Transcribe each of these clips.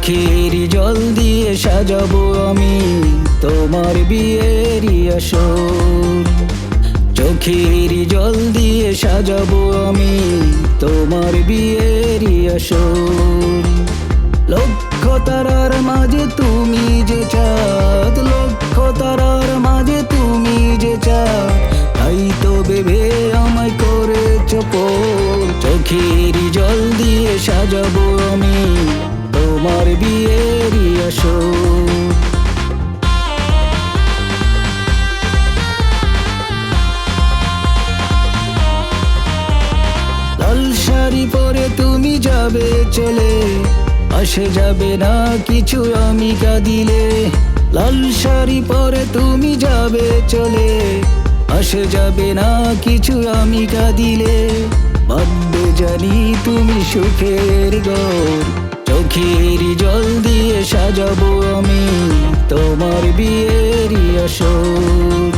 চোখের জল দিয়ে সাজাবো আমি তোমার বিয়ের আসর। চোখের জল দিয়ে সাজাবো আমি তোমার বিয়ের আসর। লক্ষ তারার মাঝে তুমি যে চাঁদ, লক্ষ তারার মাঝে তুমি যে চাঁদ, তাই তো ভেবে আমায় করেছ পর। চোখের জল দিয়ে সাজাবো আমি তোমার বিয়ের আসর। লাল শাড়ি পরে তুমি যাবে চলে, আসে যাবে না কিছু আমি কাঁদিলে। লাল শাড়ি পরে তুমি যাবে চলে, আসে যাবে না কিছু আমি কাঁদিলে। ভাববে জানি তুমি সুখের ঘর, চোখের জল দিয়ে সাজাবো আমি তোমার বিয়ের আসর।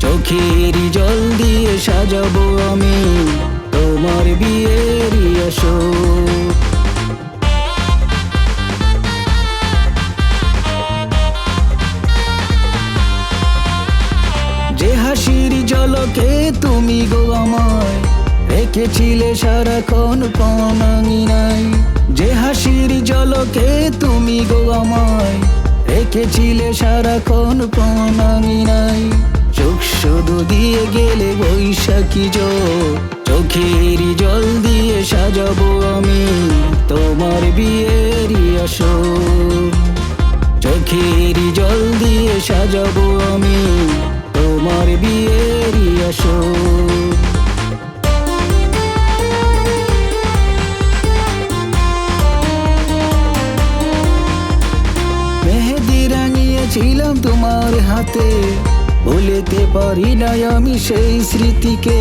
চোখের জল দিয়ে সাজাবো আমি তোমার বিয়ের আসর। যে হাসির ঝলকে তুমি গো আমায় রেখেছিলে সারাক্ষণ নাই। যে হাসির ঝলকে তুমি গো আমায় রেখেছিলে সারাক্ষণ নাই। চোখ শুধু দিয়ে গেলে বৈশাখী জল, চোখের জল দিয়ে সাজাবো আমি তোমার বিয়ের আসর। চোখের জল দিয়ে সাজাবো আমি তোমার বিয়ের আসর। মেহেদি রাঙিয়েছিলাম তোমার হাতে, ভুলতে পারি না আমি সেই স্মৃতিকে।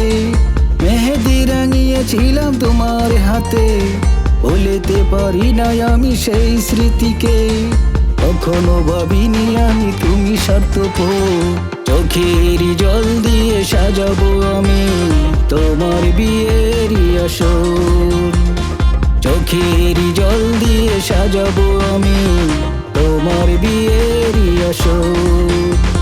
মেহেদি রাঙিয়েছিলাম তোমার হাতে, ভুলতে পারি না আমি সেই স্মৃতিকে। কখনো ভাবিনি আমি তুমি স্বার্থপর, চোখের জল দিয়ে সাজাবো আমি তোমার বিয়ের আসর। চোখের জল দিয়ে সাজাবো আমি তোমার বিয়ের আসর।